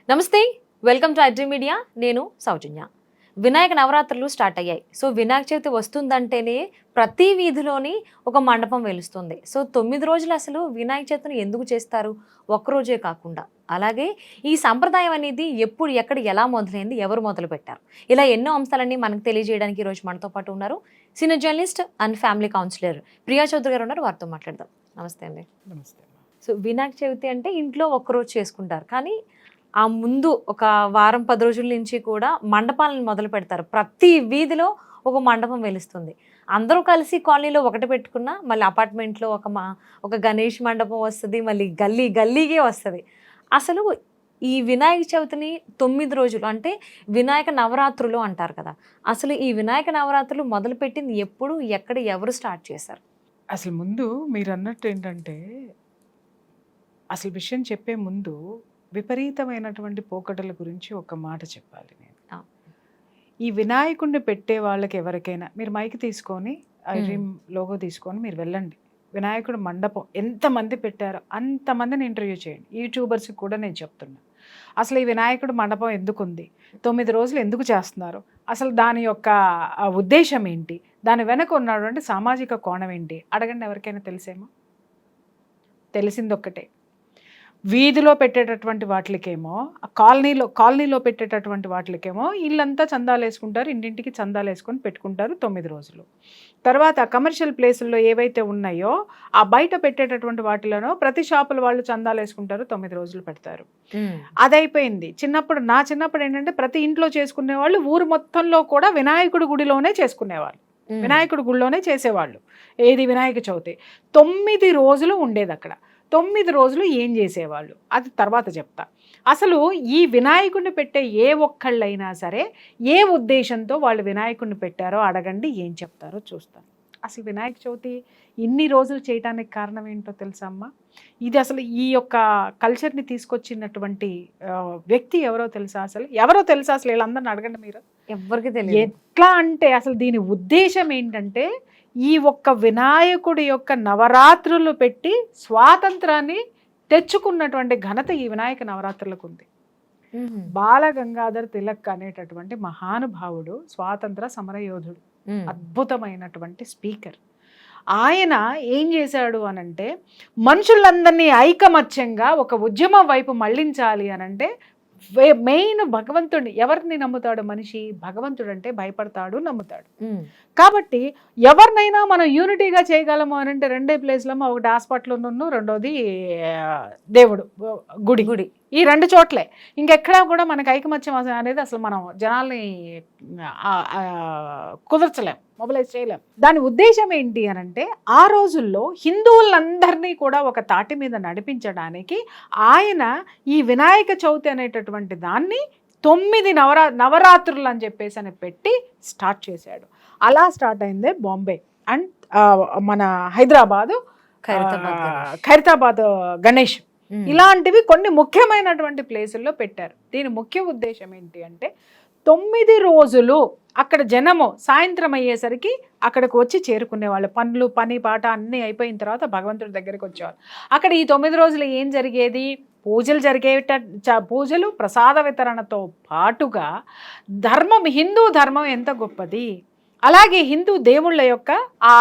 నమస్తే, welcome to iDream media. నేను సౌజన్య. వినాయక నవరాత్రులు స్టార్ట్ అయ్యాయి. సో వినాయక చవితి వస్తుందంటేనే ప్రతి వీధిలోని ఒక మండపం వెలుస్తుంది. సో 9 రోజులు అసలు వినాయక చవితిని ఎందుకు చేస్తారు? ఒక్కరోజే కాకుండా అలాగే ఈ సంప్రదాయం అనేది ఎప్పుడు, ఎక్కడ, ఎలా మొదలైంది, ఎవరు మొదలు పెట్టారు, ఇలా ఎన్నో అంశాలన్నీ మనకు తెలియజేయడానికి ఈరోజు మనతో పాటు ఉన్నారు senior journalist and family counsellor Priya Chaudhary garu ఉన్నారు. వారితో మాట్లాడదాం. నమస్తే అండి. నమస్తే. సో వినాయక చవితి అంటే ఇంట్లో ఒక్కరోజు చేసుకుంటారు, కానీ ఆ ముందు ఒక వారం 10 రోజుల నుంచి కూడా మండపాలను మొదలు పెడతారు. ప్రతి వీధిలో ఒక మండపం వెలుస్తుంది. అందరూ కలిసి కాలనీలో ఒకటి పెట్టుకున్నా మళ్ళీ అపార్ట్మెంట్లో ఒక గణేష్ మండపం వస్తుంది, మళ్ళీ గల్లీకే వస్తుంది. అసలు ఈ వినాయక చవితిని 9 రోజులు అంటే వినాయక నవరాత్రులు అంటారు కదా, అసలు ఈ వినాయక నవరాత్రులు మొదలుపెట్టింది ఎప్పుడు, ఎక్కడ, ఎవరు స్టార్ట్ చేశారు? అసలు ముందు మీరు అన్నట్టు ఏంటంటే, అసలు విషయం చెప్పే ముందు విపరీతమైనటువంటి పోకడల గురించి ఒక మాట చెప్పాలి నేను. ఈ వినాయకుడిని పెట్టే వాళ్ళకి ఎవరికైనా మీరు మైక్ తీసుకొని ఐడ్రీమ్ లోగో తీసుకొని మీరు వెళ్ళండి. వినాయకుడు మండపం ఎంతమంది పెట్టారో అంతమందిని ఇంటర్వ్యూ చేయండి. యూట్యూబర్స్కి కూడా నేను చెప్తున్నా, అసలు ఈ వినాయకుడు మండపం ఎందుకు ఉంది, 9 రోజులు ఎందుకు చేస్తున్నారు, అసలు దాని యొక్క ఉద్దేశం ఏంటి, దాని వెనక ఉన్నటువంటి సామాజిక కోణం ఏంటి అడగండి. ఎవరికైనా తెలిసేమో? తెలిసింది ఒక్కటే, వీధిలో పెట్టేటటువంటి వాటికేమో, కాలనీలో పెట్టేటటువంటి వాటికేమో ఇల్లంతా చందాలు వేసుకుంటారు, ఇంటింటికి చందాలు వేసుకొని పెట్టుకుంటారు 9 రోజులు. తర్వాత కమర్షియల్ ప్లేసుల్లో ఏవైతే ఉన్నాయో ఆ బయట పెట్టేటటువంటి వాటిలోనో ప్రతి షాపుల వాళ్ళు చందాలు వేసుకుంటారు, 9 రోజులు పెడతారు. అదైపోయింది. నా చిన్నప్పుడు ఏంటంటే ప్రతి ఇంట్లో చేసుకునే వాళ్ళు ఊరు మొత్తంలో కూడా వినాయకుడి గుడిలోనే చేసుకునేవాళ్ళు, వినాయకుడి గుడిలోనే చేసేవాళ్ళు. ఏది వినాయక చవితి 9 రోజులు ఉండేది అక్కడ. 9 రోజులు ఏం చేసేవాళ్ళు అది తర్వాత చెప్తా. అసలు ఈ వినాయకుడిని పెట్టే ఏ ఒక్కళ్ళైనా సరే ఏ ఉద్దేశంతో వాళ్ళు వినాయకుడిని పెట్టారో అడగండి, ఏం చెప్తారో చూస్తాను. అసలు వినాయక చవితి ఇన్ని రోజులు చేయడానికి కారణం ఏంటో తెలుసా అమ్మా? ఇది అసలు ఈ యొక్క కల్చర్ని తీసుకొచ్చినటువంటి వ్యక్తి ఎవరో తెలుసా? అసలు వీళ్ళందరిని అడగండి మీరు. ఎవరికి తెలియదు. ఎట్లా అంటే అసలు దీని ఉద్దేశం ఏంటంటే, ఈ ఒక్క వినాయకుడి యొక్క నవరాత్రులు పెట్టి స్వాతంత్రాన్ని తెచ్చుకున్నటువంటి ఘనత ఈ వినాయక నవరాత్రులకు ఉంది. బాల గంగాధర్ తిలక్ అనేటటువంటి మహానుభావుడు, స్వాతంత్ర సమరయోధుడు, అద్భుతమైనటువంటి స్పీకర్. ఆయన ఏం చేశాడు అనంటే, మనుషులందరినీ ఐకమత్యంగా ఒక ఉద్యమం వైపు మళ్లించాలి అనంటే మెయిన్ భగవంతుడిని. ఎవరిని నమ్ముతాడు మనిషి? భగవంతుడు అంటే భయపడతాడు, నమ్ముతాడు. కాబట్టి ఎవరినైనా మనం యూనిటీగా చేయగలము అని అంటే 2 ప్లేస్లో, ఒకటి హాస్పిటల్, రెండోది దేవుడు గుడి. ఈ 2 చోట్లే. ఇంకెక్కడా కూడా మనకి ఐకమత్యం అనేది అసలు మనం జనాల్ని కుదర్చలేం, మొబిలైజ్ చేయలేం. దాని ఉద్దేశం ఏంటి అనంటే, ఆ రోజుల్లో హిందువులందరినీ కూడా ఒక తాటి మీద నడిపించడానికి ఆయన ఈ వినాయక చవితి అనేటటువంటి దాన్ని 9 నవరాత్రులు అని చెప్పేసి అని పెట్టి స్టార్ట్ చేశాడు. అలా స్టార్ట్ అయిందే బాంబే అండ్ మన ఖైరతాబాద్ గణేష్. ఇలాంటివి కొన్ని ముఖ్యమైనటువంటి ప్లేసుల్లో పెట్టారు. దీని ముఖ్య ఉద్దేశం ఏంటి అంటే, 9 రోజులు అక్కడ జనము సాయంత్రం అయ్యేసరికి అక్కడికి వచ్చి చేరుకునేవాళ్ళు. పని పాట అన్నీ అయిపోయిన తర్వాత భగవంతుడి దగ్గరికి వచ్చేవాళ్ళు. అక్కడ ఈ 9 రోజులు ఏం జరిగేది? పూజలు, ప్రసాద వితరణతో పాటుగా హిందూ ధర్మం ఎంత గొప్పది, అలాగే హిందూ దేవుళ్ళ యొక్క ఆ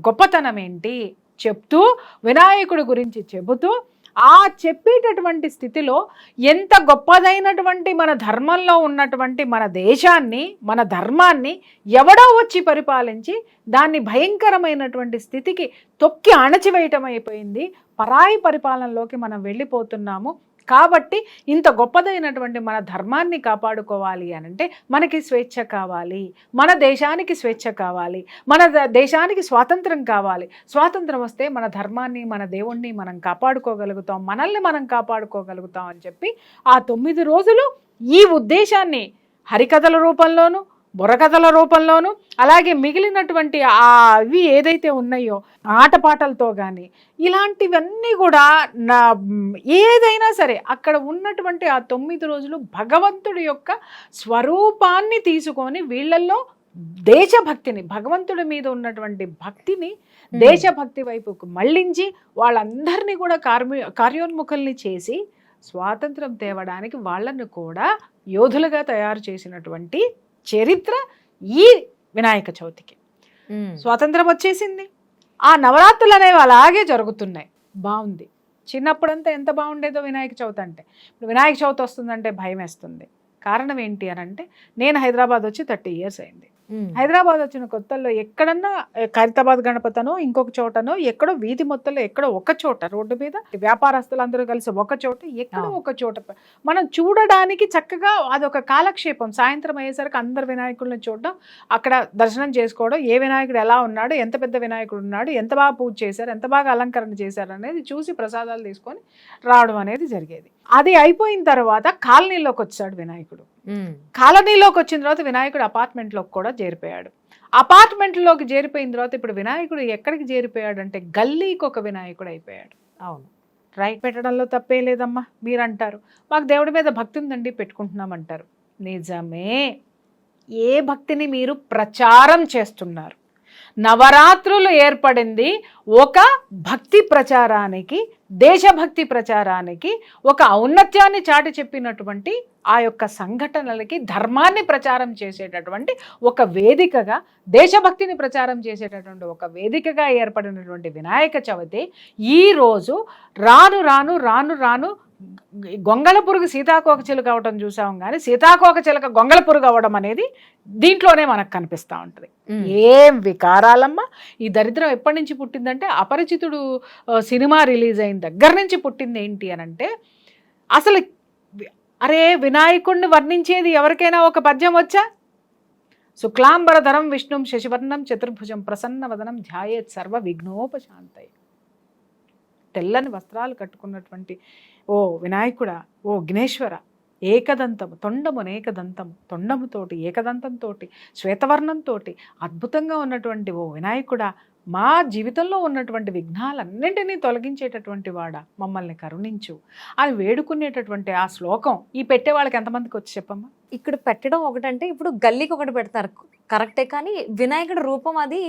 గొప్పతనం ఏంటి చెప్తూ, వినాయకుడి గురించి చెబుతూ, ఆ చెప్పేటటువంటి స్థితిలో ఎంత గొప్పదైనటువంటి మన ధర్మంలో ఉన్నటువంటి మన దేశాన్ని, మన ధర్మాన్ని ఎవడో వచ్చి పరిపాలించి దాన్ని భయంకరమైనటువంటి స్థితికి తొక్కి అణచివేయటం అయిపోయింది. పరాయి పరిపాలనలోకి మనం వెళ్ళిపోతున్నాము. కాబట్టి ఇంత గొప్పదైనటువంటి మన ధర్మాన్ని కాపాడుకోవాలి అనంటే మనకి స్వేచ్ఛ కావాలి, మన దేశానికి స్వేచ్ఛ కావాలి, మన దేశానికి స్వాతంత్రం కావాలి. స్వాతంత్రం వస్తే మన ధర్మాన్ని, మన దేవుణ్ణి మనం కాపాడుకోగలుగుతాం, మనల్ని మనం కాపాడుకోగలుగుతాం అని చెప్పి ఆ 9 రోజులు ఈ ఉద్దేశాన్ని హరికథల రూపంలోనూ, బుర్రకథల రూపంలోనూ, అలాగే మిగిలినటువంటి అవి ఏదైతే ఉన్నాయో ఆటపాటలతో కానీ, ఇలాంటివన్నీ కూడా ఏదైనా సరే అక్కడ ఉన్నటువంటి ఆ 9 రోజులు భగవంతుడి యొక్క స్వరూపాన్ని తీసుకొని వీళ్ళల్లో దేశభక్తిని, భగవంతుడి మీద ఉన్నటువంటి భక్తిని దేశభక్తి వైపుకు మళ్ళించి వాళ్ళందరినీ కూడా కార్యోన్ముఖుల్ని చేసి స్వాతంత్రం తేవడానికి వాళ్ళను కూడా యోధులుగా తయారు చేసినటువంటి చరిత్ర ఈ వినాయక చవితికి. స్వాతంత్రం వచ్చేసింది, ఆ నవరాత్రులు అనేవి అలాగే జరుగుతున్నాయి. బాగుంది. చిన్నప్పుడంతా ఎంత బాగుండేదో వినాయక చవితి అంటే. ఇప్పుడు వినాయక చవితి వస్తుందంటే భయం వేస్తుంది. కారణం ఏంటి అని అంటే, నేను హైదరాబాద్ వచ్చి 30 years అయింది. హైదరాబాద్ వచ్చిన కొత్తల్లో ఎక్కడన్నా ఖైరతాబాద్ గణపతనో ఇంకొక చోటనో ఎక్కడో వీధి మొత్తంలో ఎక్కడో ఒక చోట రోడ్డు మీద వ్యాపారస్తులందరూ కలిసి ఒక చోట ఎక్కడో ఒక చోట మనం చూడడానికి చక్కగా అదొక కాలక్షేపం. సాయంత్రం అయ్యేసరికి అందరు వినాయకుడిని చూడడం, అక్కడ దర్శనం చేసుకోవడం, ఏ వినాయకుడు ఎలా ఉన్నాడు, ఎంత పెద్ద వినాయకుడు ఉన్నాడు, ఎంత బాగా పూజ చేశారు, ఎంత బాగా అలంకరణ చేశారు అనేది చూసి ప్రసాదాలు తీసుకొని రావడం అనేది జరిగేది. అది అయిపోయిన తర్వాత కాలనీలోకి వచ్చాడు వినాయకుడు. కాలనీలోకి వచ్చిన తర్వాత వినాయకుడు అపార్ట్మెంట్లోకి కూడా చేరిపోయాడు. అపార్ట్మెంట్లోకి చేరిపోయిన తర్వాత ఇప్పుడు వినాయకుడు ఎక్కడికి చేరిపోయాడు అంటే గల్లీకి ఒక వినాయకుడు అయిపోయాడు. అవును, రైట్, పెట్టడంలో తప్పే లేదమ్మా. మీరు అంటారు మాకు దేవుడి మీద భక్తి ఉందండి పెట్టుకుంటున్నామంటారు. నిజమే, ఏ భక్తిని మీరు ప్రచారం చేస్తున్నారు? నవరాత్రులు ఏర్పడింది ఒక భక్తి ప్రచారానికి, దేశభక్తి ప్రచారానికి, ఒక ఔన్నత్యాన్ని చాటి చెప్పినటువంటి ఆ యొక్క సంఘటనలకి ధర్మాన్ని ప్రచారం చేసేటటువంటి ఒక వేదికగా, దేశభక్తిని ప్రచారం చేసేటటువంటి ఒక వేదికగా ఏర్పడినటువంటి వినాయక చవితి ఈరోజు రాను రాను రాను రాను గొంగళ పురుగు సీతాకోక చిలుక అవడం చూసాం, కానీ సీతాకోక చిలుక గొంగళ పురుగు అవ్వడం అనేది దీంట్లోనే మనకు కనిపిస్తూ ఉంటుంది. ఏం వికారాలమ్మా! ఈ దరిద్రం ఎప్పటి నుంచి పుట్టిందంటే, అపరిచితుడు సినిమా రిలీజ్ అయిన దగ్గర నుంచి పుట్టింది. ఏంటి అని అంటే, అసలు అరే వినాయకుడిని వర్ణించేది ఎవరికైనా ఒక పద్యం వచ్చా? శుక్లాంబరధరం విష్ణుం శశివర్ణం చతుర్భుజం ప్రసన్నవదనం ధ్యాయేత్ సర్వ విఘ్నోపశాంతయ. తెల్లని వస్త్రాలు కట్టుకున్నటువంటి ఓ వినాయకుడా, ఓ విఘ్నేశ్వర, ఏకదంతము తొండమునేకదంతము, తొండముతోటి ఏకదంతంతో శ్వేతవర్ణంతో అద్భుతంగా ఉన్నటువంటి ఓ వినాయకుడా, మా జీవితంలో ఉన్నటువంటి విఘ్నాలన్నింటినీ తొలగించేటటువంటి వాడా, మమ్మల్ని కరుణించు అని వేడుకునేటటువంటి ఆ శ్లోకం ఈ పెట్టే వాళ్ళకి ఎంతమందికి వచ్చి చెప్పమ్మా? ఇక్కడ పెట్టడం ఒకటంటే, ఇప్పుడు గల్లీకి ఒకటి పెడతారు కరెక్టే, కానీ వినాయకుడి రూపం అది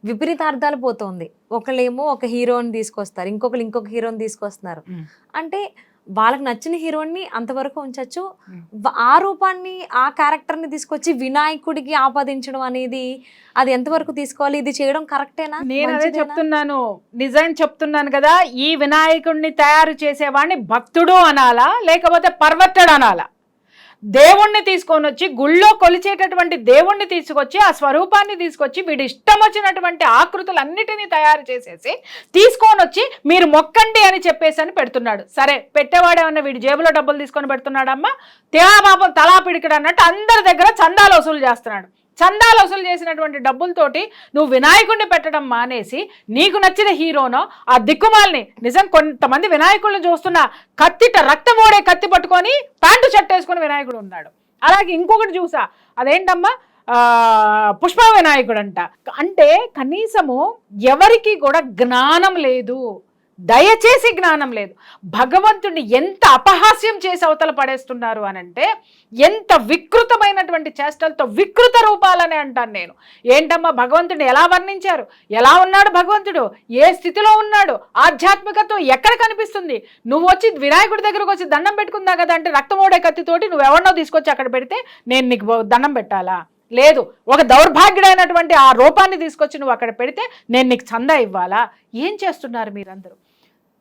విపరీతార్థాలు పోతుంది. ఒకళ్ళేమో ఒక హీరోని తీసుకొస్తారు, ఇంకొకరు ఇంకొక హీరోని తీసుకొస్తున్నారు. అంటే వాళ్ళకి నచ్చిన హీరోని అంతవరకు ఉంచచ్చు, ఆ రూపాన్ని ఆ క్యారెక్టర్ని తీసుకొచ్చి వినాయకుడికి ఆపాదించడం అనేది అది ఎంతవరకు తీసుకోవాలి? ఇది చేయడం కరెక్టేనా? నేను అదే చెప్తున్నాను, నిజం చెప్తున్నాను కదా. ఈ వినాయకుడిని తయారు చేసేవాడిని భక్తుడు అనాలా, లేకపోతే పర్వట్టడు అనాలా? దేవుణ్ణి తీసుకొని వచ్చి గుళ్ళో కొలిచేటటువంటి దేవుణ్ణి తీసుకొచ్చి ఆ స్వరూపాన్ని తీసుకొచ్చి వీడి ఇష్టం వచ్చినటువంటి ఆకృతులన్నిటినీ తయారు చేసేసి తీసుకొని వచ్చి మీరు మొక్కండి అని చెప్పేసి అని పెడుతున్నాడు. సరే, పెట్టేవాడేమన్నా వీడి జేబులో డబ్బులు తీసుకొని పెడుతున్నాడమ్మా, తేవాపాపం తలా పిడికడు అన్నట్టు అందరి దగ్గర చందాలు వసూలు చేస్తున్నాడు. చందాలు వసూలు చేసినటువంటి డబ్బులతోటి నువ్వు వినాయకుడిని పెట్టడం మానేసి నీకు నచ్చిన హీరోనో ఆ దిక్కుమాలని, నిజం కొంతమంది వినాయకుడిని చూస్తున్నా కత్తిట రక్తం ఓడే కత్తి పట్టుకొని ప్యాంటు షర్ట్ వేసుకొని వినాయకుడు ఉన్నాడు. అలాగే ఇంకొకటి చూసా, అదేంటమ్మా పుష్ప వినాయకుడు అంట. అంటే కనీసము ఎవరికి కూడా జ్ఞానం లేదు, దయచేసి జ్ఞానం లేదు. భగవంతుడిని ఎంత అపహాస్యం చేసి అవతల పడేస్తున్నారు అనంటే, ఎంత వికృతమైనటువంటి చేష్టలతో, వికృత రూపాలనే అంటాను నేను. ఏంటమ్మా భగవంతుడిని ఎలా వర్ణించారు? ఎలా ఉన్నాడు భగవంతుడు? ఏ స్థితిలో ఉన్నాడు? ఆధ్యాత్మికత్వం ఎక్కడ కనిపిస్తుంది? నువ్వు వచ్చి వినాయకుడి దగ్గరకు వచ్చి దండం పెట్టుకుందా కదా అంటే, రక్తమోడే కత్తితోటి నువ్వెవరినో తీసుకొచ్చి అక్కడ పెడితే నేను నీకు దండం పెట్టాలా? లేదు, ఒక దౌర్భాగ్యుడైనటువంటి ఆ రూపాన్ని తీసుకొచ్చి నువ్వు అక్కడ పెడితే నేను నీకు చందా ఇవ్వాలా? ఏం చేస్తున్నారు మీరందరూ?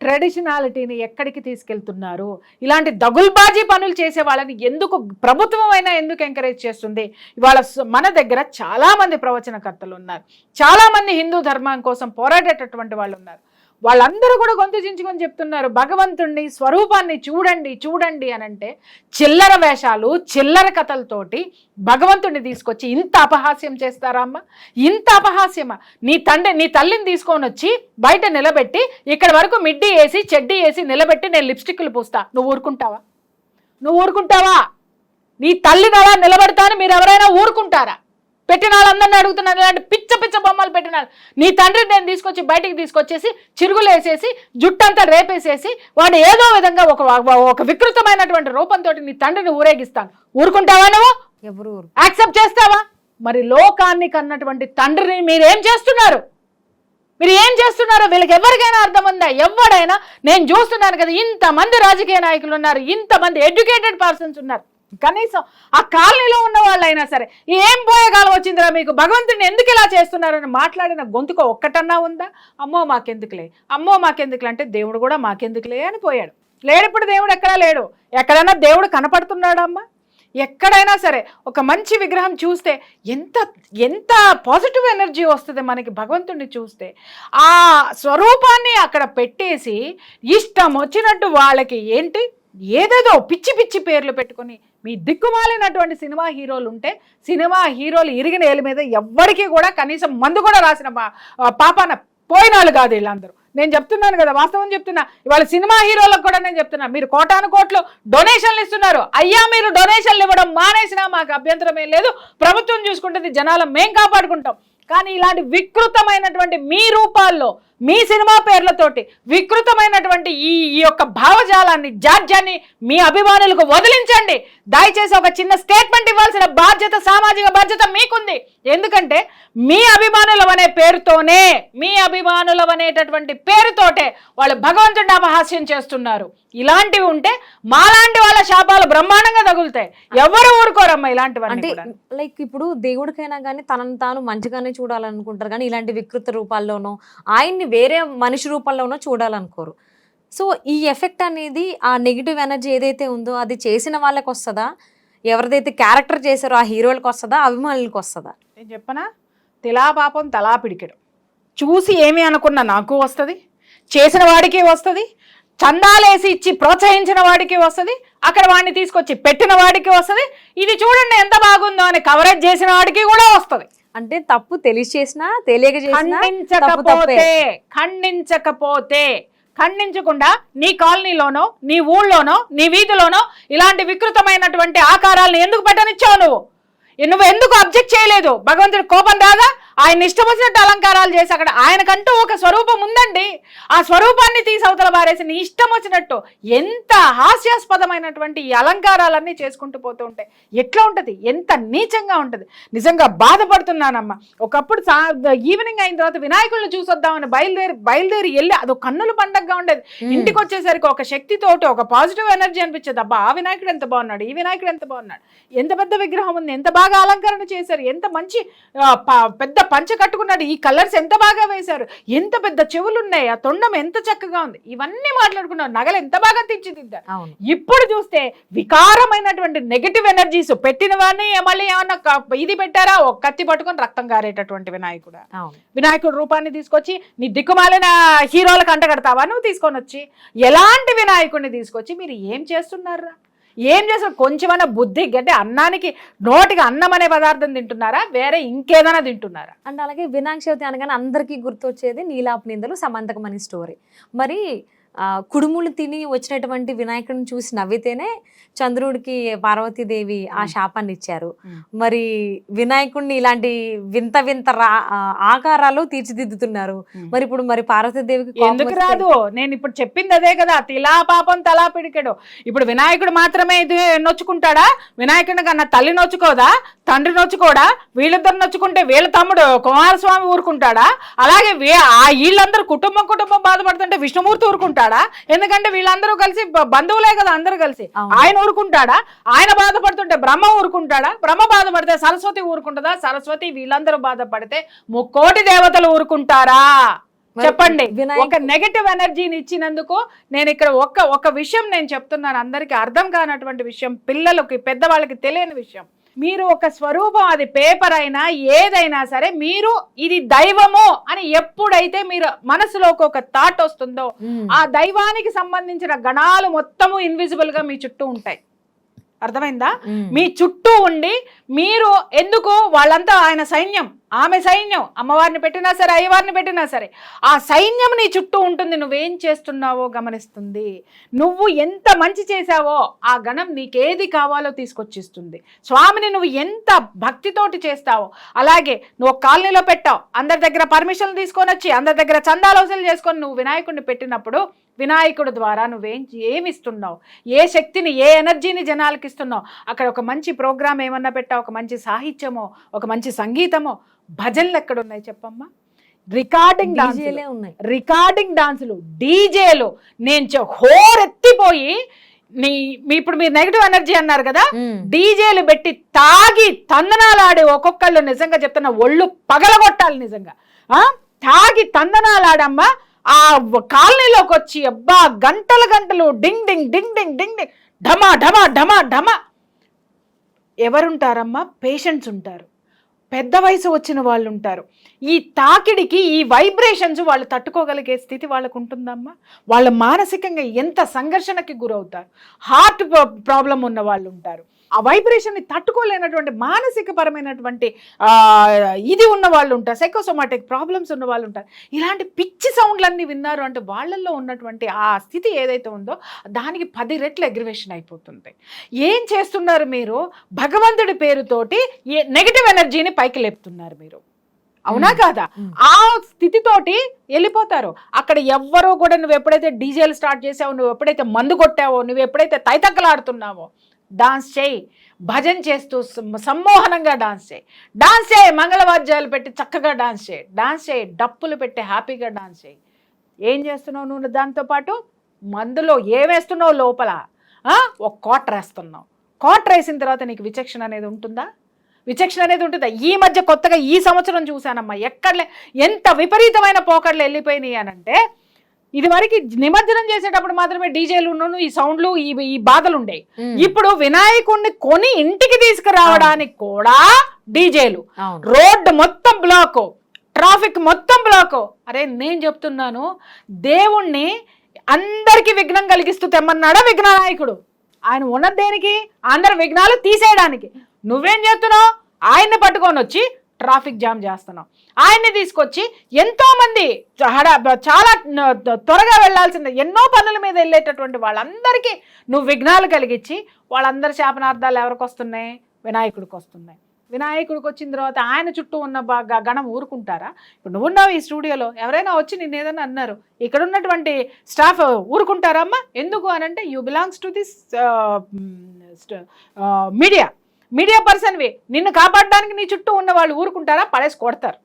ట్రెడిషనాలిటీని ఎక్కడికి తీసుకెళ్తున్నారు? ఇలాంటి దగుల్బాజీ పనులు చేసే వాళ్ళని ఎందుకు ప్రభుత్వం అయినా ఎందుకు ఎంకరేజ్ చేస్తుంది? ఇవాళ మన దగ్గర చాలామంది ప్రవచనకర్తలు ఉన్నారు, చాలామంది హిందూ ధర్మం కోసం పోరాడేటటువంటి వాళ్ళు ఉన్నారు. వాళ్ళందరూ కూడా గొంతు చించుకొని చెప్తున్నారు భగవంతుణ్ణి స్వరూపాన్ని చూడండి చూడండి అని అంటే, చిల్లర వేషాలు చిల్లర కథలతోటి భగవంతుడిని తీసుకొచ్చి ఇంత అపహాస్యం చేస్తారా అమ్మ? ఇంత అపహాస్యమా? నీ తల్లిని తీసుకొని వచ్చి బయట నిలబెట్టి ఇక్కడ వరకు మిడ్డీ వేసి చెడ్డీ వేసి నిలబెట్టి నేను లిప్స్టిక్లు పూస్తా, నువ్వు ఊరుకుంటావా? నువ్వు ఊరుకుంటావా? నీ తల్లిని అలా నిలబెడతాను మీరు ఎవరైనా ఊరుకుంటారా? పెట్టిన వాళ్ళందరినీ అడుగుతున్నాను, ఇలాంటి పిచ్చ పిచ్చ బొమ్మలు పెట్టినారు. నీ తండ్రిని నేను తీసుకొచ్చి బయటికి తీసుకొచ్చేసి చిరుగులు వేసేసి జుట్టంతా రేపేసేసి వాడు ఏదో విధంగా ఒక వికృతమైనటువంటి రూపంతో నీ తండ్రిని ఊరేగిస్తాను, ఊరుకుంటావా? నువ్వు ఎవరు యాక్సెప్ట్ చేస్తావా? మరి లోకాన్ని కన్నటువంటి తండ్రిని మీరేం చేస్తున్నారు? మీరు ఏం చేస్తున్నారో వీళ్ళకి ఎవరికైనా అర్థం ఉందా? ఎవడైనా, నేను చూస్తున్నాను కదా, ఇంతమంది రాజకీయ నాయకులు ఉన్నారు, ఇంతమంది ఎడ్యుకేటెడ్ పర్సన్స్ ఉన్నారు, కనీసం ఆ కాలనీలో ఉన్న వాళ్ళైనా సరే ఏం పోయే కాలం వచ్చిందిరా మీకు, భగవంతుడిని ఎందుకు ఇలా చేస్తున్నారని మాట్లాడిన గొంతుకు ఒక్కటన్నా ఉందా? అమ్మో మాకెందుకులే, అమ్మో మాకెందుకులే అంటే దేవుడు కూడా మాకెందుకులే అని పోయాడు. లేడు, ఇప్పుడు దేవుడు ఎక్కడా లేడు. ఎక్కడైనా దేవుడు కనపడుతున్నాడమ్మా? ఎక్కడైనా సరే ఒక మంచి విగ్రహం చూస్తే ఎంత ఎంత పాజిటివ్ ఎనర్జీ వస్తుంది మనకి భగవంతుడిని చూస్తే. ఆ స్వరూపాన్ని అక్కడ పెట్టేసి ఇష్టం వచ్చినట్టు వాళ్ళకి ఏంటి ఏదేదో పిచ్చి పిచ్చి పేర్లు పెట్టుకొని మీ దిక్కుమాలినటువంటి సినిమా హీరోలు ఉంటే, సినిమా హీరోలు ఇరిగిన ఏళ్ళ మీద ఎవ్వరికీ కూడా కనీసం మందు కూడా రాసిన పాపాన పోయినాళ్ళు కాదు వీళ్ళందరూ. నేను చెప్తున్నాను కదా, వాస్తవం చెప్తున్నా. ఇవాళ సినిమా హీరోలకు కూడా నేను చెప్తున్నా, మీరు కోటాను కోట్లు డొనేషన్లు ఇస్తున్నారు. అయ్యా మీరు డొనేషన్లు ఇవ్వడం మానేసినా మాకు అభ్యంతరం ఏం లేదు, ప్రభుత్వం చూసుకుంటుంది, జనాలు మేం కాపాడుకుంటాం. కానీ ఇలాంటి వికృతమైనటువంటి మీ రూపాల్లో, మీ సినిమా పేర్లతోటి వికృతమైనటువంటి ఈ యొక్క భావజాలాన్ని, జాడ్యాన్ని మీ అభిమానులకు వదిలించండి. దయచేసి ఒక చిన్న స్టేట్మెంట్ ఇవ్వాల్సిన బాధ్యత, సామాజిక బాధ్యత మీకుంది. ఎందుకంటే మీ అభిమానులవనే పేరుతోనే, మీ అభిమానులవనేటటువంటి పేరుతోటే వాళ్ళు భగవంతుడిని అపహాస్యం చేస్తున్నారు. ఇలాంటివి ఉంటే మాలాంటి వాళ్ళ శాపాలు బ్రహ్మాండంగా తగులుతాయి. ఎవరు ఊరుకోరమ్మా ఇలాంటివన్నీ. అంటే లైక్ ఇప్పుడు దేవుడికైనా కానీ తనను తాను మంచిగానే చూడాలనుకుంటారు, కానీ ఇలాంటి వికృత రూపాల్లోనో ఆయన్ని వేరే మనిషి రూపంలోనో చూడాలనుకోరు. సో ఈ ఎఫెక్ట్ అనేది, ఆ నెగిటివ్ ఎనర్జీ ఏదైతే ఉందో అది చేసిన వాళ్ళకి వస్తుందా, ఎవరిదైతే క్యారెక్టర్ చేశారో ఆ హీరోలకు వస్తుందా, అభిమానులకు వస్తుందా? నేను చెప్పనా, తిలా పాపం తలా పిడికెడు. చూసి ఏమి అనుకున్న నాకు వస్తుంది, చేసిన వాడికి వస్తుంది, చందాలేసి ఇచ్చి ప్రోత్సహించిన వాడికి వస్తుంది, అక్కడ వాడిని తీసుకొచ్చి పెట్టిన వాడికి వస్తుంది, ఇది చూడండి ఎంత బాగుందో అని కవరేజ్ చేసిన వాడికి కూడా వస్తుంది. అంటే తప్పు తెలిసి చేసినా తెలియక చేసినా ఖండించకపోతే ఖండించకుండా నీ కాలనీలోనో, నీ ఊళ్ళోనో, నీ వీధిలోనో ఇలాంటి వికృతమైనటువంటి ఆకారాలను ఎందుకు పెట్టనిచ్చావు? నువ్వు ఎందుకు అబ్జెక్ట్ చేయలేదు? భగవంతుడి కోపం రాదా? ఆయన ఇష్టం వచ్చినట్టు అలంకారాలు చేసి, అక్కడ ఆయనకంటూ ఒక స్వరూపం ఉందండి, ఆ స్వరూపాన్ని తీసి అవతల బారేసి నీ ఇష్టం వచ్చినట్టు ఎంత హాస్యాస్పదమైనటువంటి ఈ అలంకారాలన్నీ చేసుకుంటూ పోతూ ఉంటాయి. ఎట్లా ఉంటుంది? ఎంత నీచంగా ఉంటుంది. నిజంగా బాధపడుతున్నానమ్మా. ఒకప్పుడు ఈవినింగ్ అయిన తర్వాత వినాయకుడిని చూసొద్దామని బయలుదేరి వెళ్ళి అదొక కన్నుల పండగగా ఉండేది. ఇంటికి వచ్చేసరికి ఒక శక్తితోటి, ఒక పాజిటివ్ ఎనర్జీ అనిపించేది. అబ్బా ఆ వినాయకుడు ఎంత బాగున్నాడు, ఈ వినాయకుడు ఎంత బాగున్నాడు, ఎంత పెద్ద విగ్రహం ఉంది, ఎంత బాగా అలంకరణ చేశారు, ఎంత మంచి పెద్ద పంచ కట్టుకున్నాడు, ఈ కలర్స్ ఎంత బాగా వేశారు, ఎంత పెద్ద చెవులు ఉన్నాయి, ఆ తొండం ఎంత చక్కగా ఉంది, ఇవన్నీ మాట్లాడుకున్నారు. నగలు ఎంత బాగా తీర్చిదిద్దారు. ఇప్పుడు చూస్తే వికారమైనటువంటి నెగటివ్ ఎనర్జీస్ పెట్టిన వాడిని మళ్ళీ ఏమన్నా ఇది పెట్టారా, ఒక కత్తి పట్టుకొని రక్తం గారేటటువంటి వినాయకుడు రూపాన్ని తీసుకొచ్చి నీ దిక్కుమాలిన హీరోలకు అంటగడతావా నువ్వు? తీసుకొని వచ్చి ఎలాంటి వినాయకుడిని తీసుకొచ్చి మీరు ఏం చేస్తున్నారా? ఏం చేస్తారు? కొంచెమన్నా బుద్ధి గడ్డి, అన్నానికి నోటికి అన్నం అనే పదార్థం తింటున్నారా, వేరే ఇంకేదైనా తింటున్నారా? అండ్ అలాగే వినాయక చవితి అనగానే అందరికీ గుర్తొచ్చేది నీలాపు నిందలు, సమంతకం అనే స్టోరీ. మరి కుడుములు తిని వచ్చినటువంటి వినాయకుడిని చూసి నవ్వితేనే చంద్రుడికి పార్వతీదేవి ఆ శాపాన్ని ఇచ్చారు. మరి వినాయకుడిని ఇలాంటి వింత వింత ఆకారాలు తీర్చిదిద్దుతున్నారు. మరి ఇప్పుడు మరి పార్వతీదేవికి ఎందుకు రాదు? నేను ఇప్పుడు చెప్పింది అదే కదా, తిలా పాపం తలా పిడికెడు. ఇప్పుడు వినాయకుడు మాత్రమే ఇది నొచ్చుకుంటాడా? వినాయకుడిని కన్నా తల్లి నొచ్చుకోదా, తండ్రి నొచ్చుకోడా? వీళ్ళిద్దరు నొచ్చుకుంటే వీళ్ళ తమ్ముడు కుమారస్వామి ఊరుకుంటాడా? అలాగే వీళ్ళందరూ కుటుంబం బాధపడుతుంటే విష్ణుమూర్తి ఊరుకుంటాడా? ఎందుకంటే వీళ్ళందరూ కలిసి బంధువులే కదా, అందరూ కలిసి. ఆయన ఊరుకుంటాడా? ఆయన బాధపడుతుంటే బ్రహ్మ ఊరుకుంటాడా? బ్రహ్మ బాధపడితే సరస్వతి ఊరుకుంటుందా? సరస్వతి వీళ్ళందరూ బాధపడితే 3 కోటి దేవతలు ఊరుకుంటారా? చెప్పండి. ఒక నెగటివ్ ఎనర్జీని ఇచ్చినందుకు నేను ఇక్కడ ఒక విషయం నేను చెప్తున్నాను, అందరికీ అర్థం కానటువంటి విషయం, పిల్లలకి పెద్దవాళ్ళకి తెలియని విషయం. మీరు ఒక స్వరూపం, అది పేపర్ అయినా ఏదైనా సరే, మీరు ఇది దైవము అని ఎప్పుడైతే మీరు మనసులోకి ఒక థాట్ వస్తుందో, ఆ దైవానికి సంబంధించిన గణాలు మొత్తము ఇన్విజిబుల్ గా మీ చుట్టూ ఉంటాయి. అర్థమైందా? మీ చుట్టూ ఉండి మీరు ఎందుకు వాళ్ళంతా ఆయన సైన్యం, ఆమె సైన్యం, అమ్మవారిని పెట్టినా సరే అయ్యవారిని పెట్టినా సరే ఆ సైన్యం నీ చుట్టూ ఉంటుంది. నువ్వేం చేస్తున్నావో గమనిస్తుంది. నువ్వు ఎంత మంచి చేశావో ఆ గణం నీకేది కావాలో తీసుకొచ్చిస్తుంది. స్వామిని నువ్వు ఎంత భక్తితోటి చేస్తావో అలాగే నువ్వు కాలనీలో పెట్టావు, అందరి దగ్గర పర్మిషన్లు తీసుకొని వచ్చి అందరి దగ్గర చందాలు వసూలు చేసుకొని నువ్వు వినాయకుడిని పెట్టినప్పుడు వినాయకుడు ద్వారా ఏమిస్తున్నావు, ఏ శక్తిని, ఏ ఎనర్జీని జనాలకి ఇస్తున్నావు. అక్కడ ఒక మంచి ప్రోగ్రామ్ ఏమన్నా పెట్టావు, ఒక మంచి సాహిత్యమో, ఒక మంచి సంగీతమో, భజనలు ఎక్కడ ఉన్నాయి చెప్పమ్మా? రికార్డింగ్ డాన్సులే ఉన్నాయి, రికార్డింగ్ డాన్సులు, డీజేలు. నేను హోరెత్తిపోయి ఇప్పుడు మీరు నెగిటివ్ ఎనర్జీ అన్నారు కదా, డీజేలు పెట్టి తాగి తందనాలు ఆడే ఒక్కొక్కళ్ళు నిజంగా చెప్తున్నా ఒళ్ళు పగలగొట్టాలి నిజంగా. తాగి తందనాలు ఆడమ్మా ఆ కాలనీలోకి వచ్చి అబ్బా గంటలు గంటలు డింగ్ డింగ్ డింగ్ డింగ్ డింగ్ డింగ్ ఢమా ఢమా ఢమా ఢమా. ఎవరుంటారమ్మా? పేషెంట్స్ ఉంటారు, పెద్ద వయసు వచ్చిన వాళ్ళు ఉంటారు. ఈ తాకిడికి, ఈ వైబ్రేషన్స్ వాళ్ళు తట్టుకోగలిగే స్థితి వాళ్ళకు ఉంటుందమ్మా. వాళ్ళు మానసికంగా ఎంత సంఘర్షణకి గురవుతారు. హార్ట్ ప్రాబ్లం ఉన్న వాళ్ళు ఉంటారు, ఆ వైబ్రేషన్ని తట్టుకోలేనటువంటి మానసిక పరమైనటువంటి ఇది ఉన్న వాళ్ళు ఉంటారు, సైకోసోమాటిక్ ప్రాబ్లమ్స్ ఉన్న వాళ్ళు ఉంటారు. ఇలాంటి పిచ్చి సౌండ్లన్నీ విన్నారు అంటే వాళ్ళల్లో ఉన్నటువంటి ఆ స్థితి ఏదైతే ఉందో దానికి 10 రెట్లు అగ్రివేషన్ అయిపోతుంది. ఏం చేస్తున్నారు మీరు? భగవంతుడి పేరుతోటి నెగిటివ్ ఎనర్జీని పైకి లేపుతున్నారు మీరు, అవునా కాదా? ఆ స్థితితోటి వెళ్ళిపోతారు. అక్కడ ఎవ్వరూ కూడా నువ్వు ఎప్పుడైతే డీజేలు స్టార్ట్ చేసావో, నువ్వు ఎప్పుడైతే మందు కొట్టావో, నువ్వు ఎప్పుడైతే తైతక్కలాడుతున్నావో, డాన్స్ చేయి, భజన చేస్తూ సమ్మోహనంగా డాన్స్ చేయి, డాన్స్ చేయి, మంగళవాద్యాలు పెట్టి చక్కగా డాన్స్ చేయి, డాన్స్ చేయి, డప్పులు పెట్టి హ్యాపీగా డాన్స్ చేయి. ఏం చేస్తున్నావు నువ్వు? దాంతోపాటు మందులో ఏమేస్తున్నావు లోపల? ఒక క్వార్టర్ వేస్తున్నావు. క్వార్టర్ వేసిన తర్వాత నీకు విచక్షణ అనేది ఉంటుందా? విచక్షణ అనేది ఉంటుందా? ఈ మధ్య కొత్తగా ఈ సంవత్సరం చూశానమ్మా, ఎక్కడలే ఎంత విపరీతమైన పోకడలు వెళ్ళిపోయినాయి అనంటే, ఇది వరకు నిమజ్జనం చేసేటప్పుడు మాత్రమే డీజేలు ఈ సౌండ్లు, ఈ బాధలు ఉండేవి. ఇప్పుడు వినాయకుడిని కొని ఇంటికి తీసుకురావడానికి కూడా డీజేలు, రోడ్డు మొత్తం బ్లాక్, ట్రాఫిక్ మొత్తం బ్లాక్. అరే నేను చెప్తున్నాను, దేవుణ్ణి అందరికి విఘ్నం కలిగిస్తూ తెమ్మన్నాడా విఘ్ననాయకుడు? ఆయన ఉన్నది దేనికి? అందరి విఘ్నాలు తీసేయడానికి. నువ్వేం చేస్తున్నావు? ఆయన్ని పట్టుకొని వచ్చి ట్రాఫిక్ జామ్ చేస్తున్నావు. ఆయన్ని తీసుకొచ్చి ఎంతో మంది చాలా త్వరగా వెళ్లాల్సిందే ఎన్నో పనుల మీద వెళ్ళేటటువంటి వాళ్ళందరికీ నువ్వు విఘ్నాలు కలిగించి వాళ్ళందరి శాపనార్థాలు ఎవరికి వస్తున్నాయి? వినాయకుడికి వస్తున్నాయి. వినాయకుడికి వచ్చిన తర్వాత ఆయన చుట్టూ ఉన్న గణం ఊరుకుంటారా? ఇప్పుడు నువ్వున్నావు ఈ స్టూడియోలో, ఎవరైనా వచ్చి నిన్ను ఏదైనా అన్నారు, ఇక్కడ ఉన్నటువంటి స్టాఫ్ ఊరుకుంటారమ్మా? ఎందుకు అనంటే you belongs to this media పర్సన్వి. నిన్ను కాపాడడానికి నీ చుట్టూ ఉన్న వాళ్ళు ఊరుకుంటారా? పడేసి కొడతారు.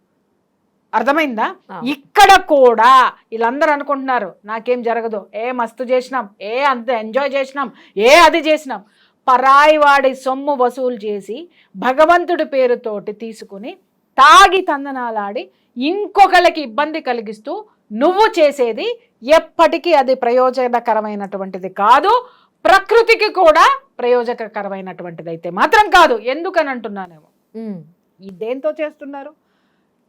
అర్థమైందా? ఇక్కడ కూడా వీళ్ళందరూ అనుకుంటున్నారు నాకేం జరగదు, మస్తు చేసినాం, అంత ఎంజాయ్ చేసినాం, అది చేసినాం. పరాయి వాడి సొమ్ము వసూలు చేసి భగవంతుడి పేరుతోటి తీసుకుని తాగి తందనాలాడి ఇంకొకళ్ళకి ఇబ్బంది కలిగిస్తూ నువ్వు చేసేది ఎప్పటికీ అది ప్రయోజనకరమైనటువంటిది కాదు. ప్రకృతికి కూడా ప్రయోజనకరమైనటువంటిది అయితే మాత్రం కాదు. ఎందుకని అంటున్నానేమో, ఈ దేంతో చేస్తున్నారు?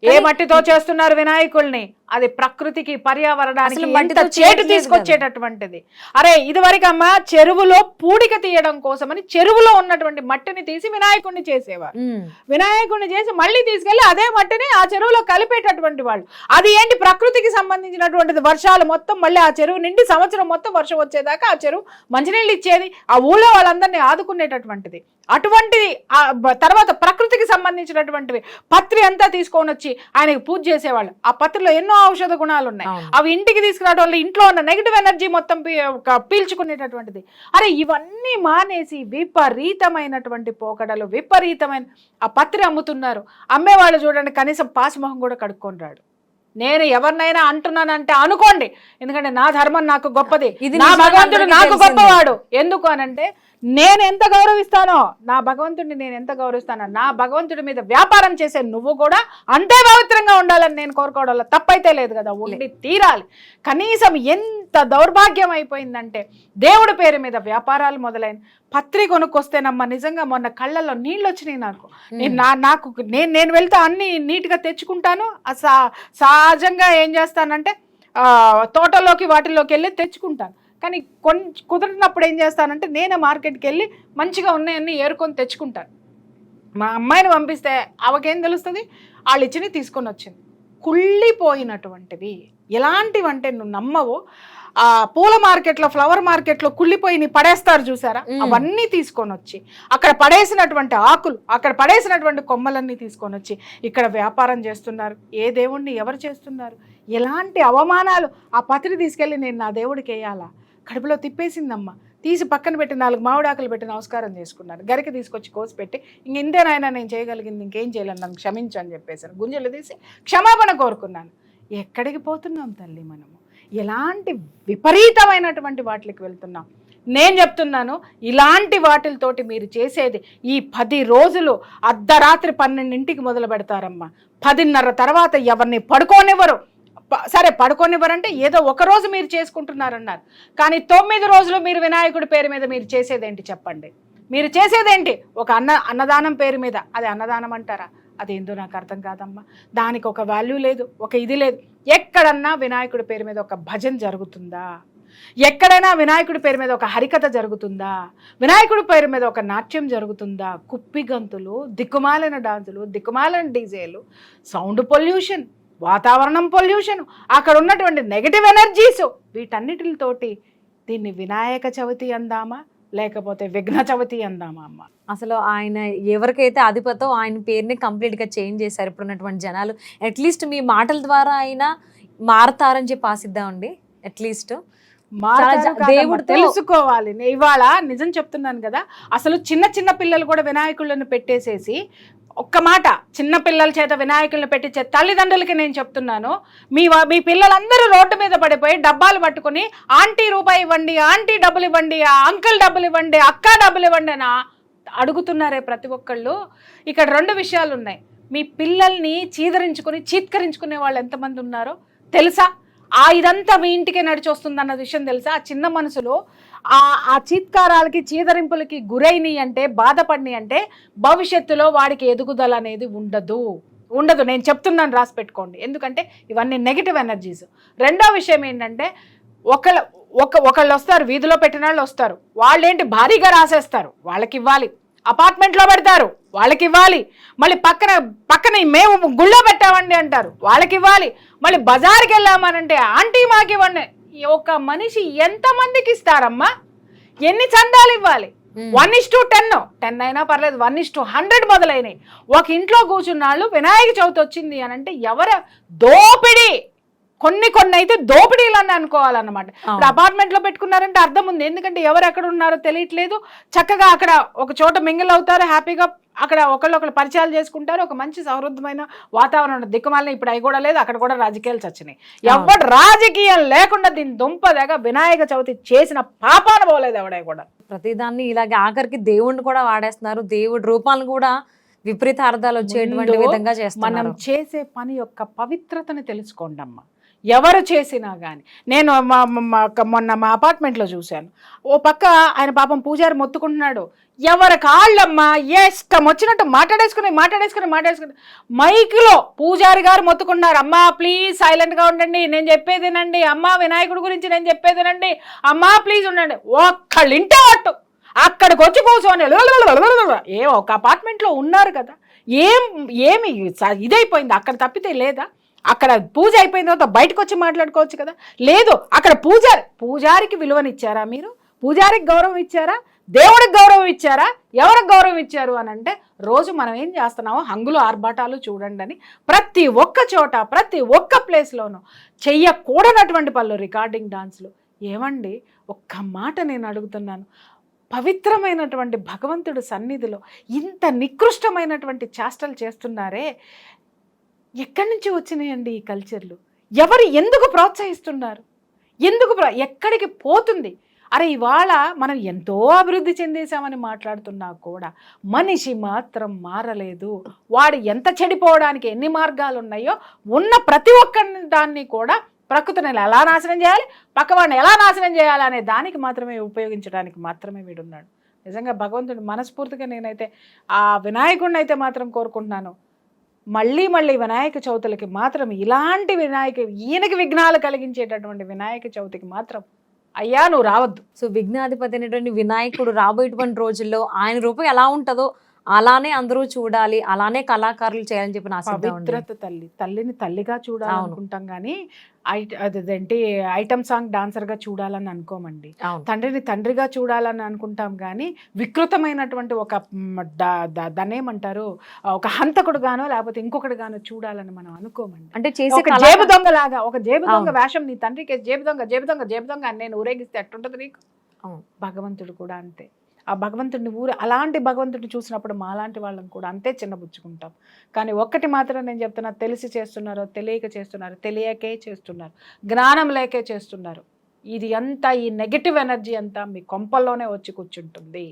ఏ మట్టితో చేస్తున్నారు వినాయకుల్ని? అది ప్రకృతికి, పర్యావరణానికి చేటు తీసుకొచ్చేటటువంటిది. అరే ఇదివరకు అమ్మ చెరువులో పూడిక తీయడం కోసమని చెరువులో ఉన్నటువంటి మట్టిని తీసి వినాయకుడిని చేసేవారు. వినాయకుడిని చేసి మళ్ళీ తీసుకెళ్లి అదే మట్టిని ఆ చెరువులో కలిపేటటువంటి వాళ్ళు. అది ఏంటి? ప్రకృతికి సంబంధించినటువంటిది. వర్షాలు మొత్తం మళ్ళీ ఆ చెరువు నిండి సంవత్సరం మొత్తం వర్షం వచ్చేదాకా ఆ చెరువు మంచినీళ్ళు ఇచ్చేది, ఆ ఊళ్ళో వాళ్ళందరినీ ఆదుకునేటటువంటిది. అటువంటిది తర్వాత ప్రకృతికి సంబంధించినటువంటివి పత్రి అంతా తీసుకొని వచ్చి ఆయనకి పూజ చేసేవాళ్ళు. ఆ పత్రిలో ఎన్నో ఔషధ గుణాలు ఉన్నాయి. అవి ఇంటికి తీసుకురావడం వల్ల ఇంట్లో ఉన్న నెగిటివ్ ఎనర్జీ మొత్తం పీల్చుకునేటటువంటిది. అరే ఇవన్నీ మానేసి విపరీతమైనటువంటి పోకడలు, విపరీతమైన ఆ పత్రి అమ్ముతున్నారు. అమ్మేవాళ్ళు చూడండి కనీసం పాసిమొహం కూడా కడుక్కొని రాడు. నేను ఎవరినైనా అంటున్నానంటే అనుకోండి, ఎందుకంటే నా ధర్మం నాకు గొప్పది, నా భగవంతుడు నాకు గొప్పవాడు. ఎందుకు అనంటే నేను ఎంత గౌరవిస్తానో, నా భగవంతుడిని నేను ఎంత గౌరవిస్తానో, నా భగవంతుడి మీద వ్యాపారం చేసే నువ్వు కూడా అంతే పవిత్రంగా ఉండాలని నేను కోరుకోవడంలో తప్పైతే లేదు కదా, ఉండి తీరాలి. కనీసం ఎంత దౌర్భాగ్యం అయిపోయిందంటే దేవుడి పేరు మీద వ్యాపారాలు మొదలైన పత్రి కొనుక్కొస్తేనమ్మా నిజంగా మొన్న కళ్ళల్లో నీళ్ళు వచ్చినాయి నాకు. నేను వెళ్తే అన్ని నీట్గా తెచ్చుకుంటాను. సహజంగా ఏం చేస్తానంటే తోటలోకి వాటిల్లోకి వెళ్ళి తెచ్చుకుంటాను. కానీ కుదిరినప్పుడు ఏం చేస్తానంటే నేనే మార్కెట్కి వెళ్ళి మంచిగా ఉన్నాయన్నీ ఏరుకొని తెచ్చుకుంటాను. మా అమ్మాయిని పంపిస్తే ఆమెకేం తెలుస్తుంది, వాళ్ళు ఇచ్చినవి తీసుకొని వచ్చింది. కుళ్ళిపోయినటువంటివి ఎలాంటివంటే నువ్వు నమ్మవు, ఆ పూల మార్కెట్లో ఫ్లవర్ మార్కెట్లో కుళ్ళిపోయి పడేస్తారు చూసారా, అవన్నీ తీసుకొని వచ్చి అక్కడ పడేసినటువంటి ఆకులు, అక్కడ పడేసినటువంటి కొమ్మలన్నీ తీసుకొని వచ్చి ఇక్కడ వ్యాపారం చేస్తున్నారు. ఏ దేవుణ్ణి ఎవరు చేస్తున్నారు? ఎలాంటి అవమానాలు! ఆ పత్రి తీసుకెళ్ళి నేను నా దేవుడికి వేయాలా, కడుపులో తిప్పేసిందమ్మా. తీసి పక్కన పెట్టి 4 మామిడాకులు పెట్టి నమస్కారం చేసుకున్నారు. గరికి తీసుకొచ్చి కోసి పెట్టి ఇంతేనాయనా నేను చేయగలిగింది, ఇంకేం చేయలేను, నన్ను క్షమించు అని చెప్పేసాను. గుంజలు తీసి క్షమాపణ కోరుకున్నాను. ఎక్కడికి పోతున్నాం తల్లి మనము? ఎలాంటి విపరీతమైనటువంటి వాటికి వెళ్తున్నాం. నేను చెప్తున్నాను, ఇలాంటి వాటితోటి మీరు చేసేది ఈ 10 రోజులు అర్ధరాత్రి 12ంటికి మొదలు పెడతారమ్మా. 10:30 తర్వాత ఎవరిని పడుకోనివ్వరు. సరే పడుకోనివ్వరంటే ఏదో ఒక రోజు మీరు చేసుకుంటున్నారన్నారు, కానీ 9 రోజులు మీరు వినాయకుడి పేరు మీద మీరు చేసేదేంటి చెప్పండి? మీరు చేసేదేంటి? ఒక అన్నదానం పేరు మీద, అది అన్నదానం అంటారా? అదేందో నాకు అర్థం కాదమ్మా. దానికి ఒక వాల్యూ లేదు, ఒక ఇది లేదు. ఎక్కడన్నా వినాయకుడి పేరు మీద ఒక భజన జరుగుతుందా? ఎక్కడైనా వినాయకుడి పేరు మీద ఒక హరికథ జరుగుతుందా? వినాయకుడి పేరు మీద ఒక నాట్యం జరుగుతుందా? కుప్పిగంతులు, దిక్కుమాలిన డాన్సులు, దిక్కుమాలిన డీజేలు, సౌండ్ పొల్యూషన్, వాతావరణం పొల్యూషన్, అక్కడ ఉన్నటువంటి నెగటివ్ ఎనర్జీస్, వీటన్నిటితోటి దీన్ని వినాయక చవితి అందామా లేకపోతే విఘ్న చవితి అందామా అమ్మ? అసలు ఆయన ఎవరికైతే అధిపతో ఆయన పేరుని కంప్లీట్గా చేంజ్ చేశారు ఇప్పుడున్నటువంటి జనాలు. అట్లీస్ట్ మీ మాటల ద్వారా అయినా మారతారని చెప్పి ఆశిద్దామండి. అట్లీస్ట్ దేవుడు తెలుసుకోవాలి. ఇవాళ నిజం చెప్తున్నాను కదా, అసలు చిన్న చిన్న పిల్లలు కూడా వినాయకులను పెట్టేసేసి, ఒక్క మాట, చిన్న పిల్లల చేత వినాయకులను పెట్టించే తల్లిదండ్రులకి నేను చెప్తున్నాను, మీ పిల్లలందరూ రోడ్డు మీద పడిపోయి డబ్బాలు పట్టుకుని ఆంటీ రూపాయి ఇవ్వండి, ఆంటీ డబ్బులు ఇవ్వండి, అంకుల్ డబ్బులు ఇవ్వండి, అక్క డబ్బులు ఇవ్వండి అని అడుగుతున్నారే ప్రతి ఒక్కళ్ళు. ఇక్కడ 2 విషయాలు ఉన్నాయి. మీ పిల్లల్ని చీత్కరించుకునే వాళ్ళు ఎంతమంది ఉన్నారో తెలుసా? ఇదంతా మీ ఇంటికే నడిచి వస్తుంది అన్న విషయం తెలుసా? ఆ చిన్న మనసులో ఆ చీత్కారాలకి చీదరింపులకి గురైనవి అంటే, బాధపడినవి అంటే భవిష్యత్తులో వాడికి ఎదుగుదల అనేది ఉండదు. నేను చెప్తున్నాను, రాసి పెట్టుకోండి. ఎందుకంటే ఇవన్నీ నెగిటివ్ ఎనర్జీస్. రెండో విషయం ఏంటంటే, ఒకళ్ళు వస్తారు, వీధిలో పెట్టిన వాళ్ళు వస్తారు, వాళ్ళేంటి భారీగా రాసేస్తారు, వాళ్ళకి ఇవ్వాలి. అపార్ట్మెంట్లో పెడతారు, వాళ్ళకి ఇవ్వాలి. మళ్ళీ పక్కన మేము గుళ్ళో పెట్టామండి అంటారు, వాళ్ళకి ఇవ్వాలి. మళ్ళీ బజార్కి వెళ్ళామనంటే ఆంటీ మాకు ఇవ్వండి. ఒక మనిషి ఎంతమందికి ఇస్తారమ్మా? ఎన్ని చందాలు ఇవ్వాలి? 1:10 అయినా పర్లేదు, 1:100 మొదలైనవి. ఒక ఇంట్లో కూర్చున్నాళ్ళు వినాయక చవితి వచ్చింది అని అంటే ఎవరు దోపిడీ, కొన్ని అయితే దోపిడీలు అని అనుకోవాలన్నమాట. ఇప్పుడు అపార్ట్మెంట్ లో పెట్టుకున్నారంటే అర్థం ఉంది, ఎందుకంటే ఎవరు ఎక్కడ ఉన్నారో తెలియట్లేదు. చక్కగా అక్కడ ఒక చోట మింగిల్ అవుతారు, హ్యాపీగా అక్కడ ఒకళ్ళు పరిచయాలు చేసుకుంటారు, ఒక మంచి సౌహృదమైన వాతావరణం. దిక్కుమాలని ఇప్పుడు అవి కూడా లేదు, అక్కడ కూడా రాజకీయాలు చచ్చినాయి. ఎవరు రాజకీయం లేకుండా దీని దుంపదగా వినాయక చవితి చేసిన పాపాన పోలేదు ఎవడే కూడా. ప్రతిదాన్ని ఇలాగే ఆఖరికి దేవుణ్ణి కూడా వాడేస్తున్నారు, దేవుడి రూపాలను కూడా విపరీత అర్థాలు వచ్చేటువంటి విధంగా చేస్తున్నారు. మనం చేసే పని యొక్క పవిత్రతని తెలుసుకోండి అమ్మ. ఎవరు చేసినా కానీ, నేను మొన్న మా అపార్ట్మెంట్లో చూశాను, ఓ పక్క ఆయన పాపం పూజారి మొత్తుకుంటున్నాడు, ఎవరి కాళ్ళమ్మా ఇష్టం వచ్చినట్టు మాట్లాడేసుకుని మైక్లో పూజారి గారు మొత్తుకుంటున్నారు, అమ్మా ప్లీజ్ సైలెంట్గా ఉండండి, నేను చెప్పేదేనండి, అమ్మా వినాయకుడి గురించి నేను చెప్పేదేనండి, అమ్మా ప్లీజ్ ఉండండి. ఒక్కళ్ళు ఇంటే అట్టు అక్కడికి వచ్చి కూర్చొని ఒక అపార్ట్మెంట్లో ఉన్నారు కదా, ఏమి ఇదైపోయింది అక్కడ తప్పితే లేదా? అక్కడ పూజ అయిపోయిన తర్వాత బయటకు వచ్చి మాట్లాడుకోవచ్చు కదా. లేదు, అక్కడ పూజారికి విలువనిచ్చారా? మీరు పూజారికి గౌరవం ఇచ్చారా? దేవుడికి గౌరవం ఇచ్చారా? ఎవరికి గౌరవం ఇచ్చారు అని అంటే, రోజు మనం ఏం చేస్తున్నామో హంగులు ఆర్భాటాలు చూడండి అని ప్రతి ఒక్క చోట, ప్రతి ఒక్క ప్లేస్లోనూ చెయ్యకూడనటువంటి పనులు, రికార్డింగ్ డాన్స్లు. ఏమండి, ఒక్క మాట నేను అడుగుతున్నాను, పవిత్రమైనటువంటి భగవంతుడి సన్నిధిలో ఇంత నికృష్టమైనటువంటి చేష్టలు చేస్తున్నారే, ఎక్కడి నుంచి వచ్చినాయండి ఈ కల్చర్లు? ఎవరు ఎందుకు ప్రోత్సహిస్తున్నారు? ఎక్కడికి పోతుంది? అరే ఇవాళ మనం ఎంతో అభివృద్ధి చెందేశామని మాట్లాడుతున్నా కూడా మనిషి మాత్రం మారలేదు. వాడు ఎంత చెడిపోవడానికి ఎన్ని మార్గాలు ఉన్నాయో ఉన్న ప్రతి ఒక్క దాన్ని కూడా ప్రకృతిని ఎలా నాశనం చేయాలి, పక్కవాడిని ఎలా నాశనం చేయాలి అనే దానికి మాత్రమే ఉపయోగించడానికి మాత్రమే వీడున్నాడు. నిజంగా భగవంతుడు మనస్ఫూర్తిగా నేనైతే ఆ వినాయకుడిని అయితే మాత్రం కోరుకుంటున్నాను, మళ్ళీ వినాయక చవితులకి మాత్రం ఇలాంటి ఈయనకి విఘ్నాలు కలిగించేటటువంటి వినాయక చవితికి మాత్రం అయ్యా నువ్వు రావద్దు. సో విఘ్నాధిపతి అనేటువంటి వినాయకుడు రాబోయేటువంటి రోజుల్లో ఆయన రూపం ఎలా ఉంటుందో అలానే అందరూ చూడాలి, అలానే కళాకారులు చేయాలని చెప్పి నా ఆశిద్దాం అండి. పవిత్రత తల్లిని తల్లిగా చూడాలనుకుంటాం కానీ అదేంటి ఐటమ్ సాంగ్ డాన్సర్ గా చూడాలని అనుకోమండి. అవును. తండ్రిని తండ్రిగా చూడాలని అనుకుంటాం కానీ వికృతమైనటువంటి ఒక దాన్నేమంటారు ఒక హంతకుడు గానో లేకపోతే ఇంకొకటి గానో చూడాలని మనం అనుకోమండి. అంటే చేసే ఒక జేబు దొంగ లాగా, ఒక జేబు దొంగ వేషం నీ తండ్రికి జేబు దొంగ జేబు దొంగ జేబు దొంగ అని నేను ఊరేగిస్తే ఎట్టుంటది నీకు? అవును. భగవంతుడు కూడా అంతే. ఆ భగవంతుడిని అలాంటి భగవంతుడిని చూసినప్పుడు మాలాంటి వాళ్ళని కూడా అంతే చిన్నబుచ్చుకుంటాం. కానీ ఒక్కటి మాత్రం నేను చెప్తున్నా, తెలిసి చేస్తున్నారో తెలియక చేస్తున్నారు, తెలియకే చేస్తున్నారు, జ్ఞానం లేకే చేస్తున్నారు. ఇది అంతా ఈ నెగటివ్ ఎనర్జీ అంతా మీ కొంపల్లోనే వచ్చి కూర్చుంటుంది.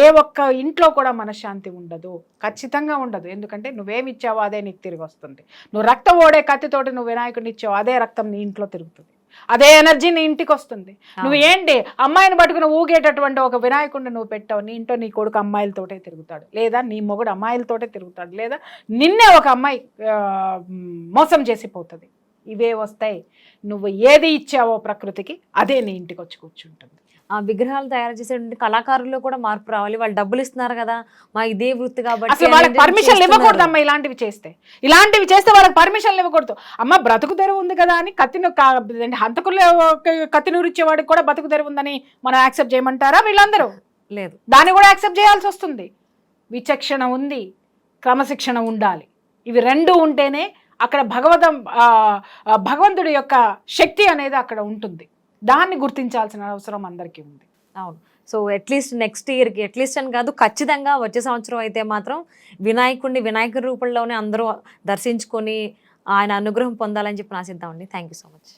ఏ ఒక్క ఇంట్లో కూడా మనశ్శాంతి ఉండదు, ఖచ్చితంగా ఉండదు. ఎందుకంటే నువ్వేమి ఇచ్చావో అదే నీకు తిరిగి వస్తుంది. నువ్వు రక్తం ఓడే కత్తితోటి నువ్వు వినాయకుడిని ఇచ్చావు, అదే రక్తం నీ ఇంట్లో తిరుగుతుంది, అదే ఎనర్జీ నీ ఇంటికి వస్తుంది. నువ్వు ఏంటి అమ్మాయిని పట్టుకుని ఊగేటటువంటి ఒక వినాయకుడిని నువ్వు పెట్టావు, నీ ఇంట్లో నీ కొడుకు అమ్మాయిలతోటే తిరుగుతాడు, లేదా నీ మొగుడు అమ్మాయిలతోటే తిరుగుతాడు, లేదా నిన్నే ఒక అమ్మాయి మోసం చేసిపోతుంది. ఇవే వస్తాయి. నువ్వు ఏది ఇచ్చావో ప్రకృతికి అదే నీ ఇంటికి వచ్చి కూర్చుంటుంది. ఆ విగ్రహాలు తయారు చేసేటువంటి కళాకారుల్లో కూడా మార్పు రావాలి. వాళ్ళు డబ్బులు ఇస్తున్నారు కదా, మా ఇదే వృత్తి కాబట్టి అసలు వాళ్ళకి పర్మిషన్లు ఇవ్వకూడదు అమ్మ. ఇలాంటివి చేస్తే వాళ్ళకి పర్మిషన్లు ఇవ్వకూడదు అమ్మ. బ్రతుకు తెరువు ఉంది కదా అని హంతకులు కత్తి నూరిచ్చేవాడికి కూడా బ్రతుకు తెరువు ఉందని మనం యాక్సెప్ట్ చేయమంటారా? వీళ్ళందరూ లేదు, దాన్ని కూడా యాక్సెప్ట్ చేయాల్సి వస్తుంది. విచక్షణ ఉంది, క్రమశిక్షణ ఉండాలి. ఇవి రెండు ఉంటేనే అక్కడ భగవంతుడి యొక్క శక్తి అనేది అక్కడ ఉంటుంది. దాన్ని గుర్తించాల్సిన అవసరం అందరికీ ఉంది. అవును. సో అట్లీస్ట్ నెక్స్ట్ ఇయర్కి, అట్లీస్ట్ అని కాదు, ఖచ్చితంగా వచ్చే సంవత్సరం అయితే మాత్రం వినాయకుడి రూపంలోనే అందరూ దర్శించుకొని ఆయన అనుగ్రహం పొందాలని చెప్పి ఆశిద్దామండి. Thank you so much.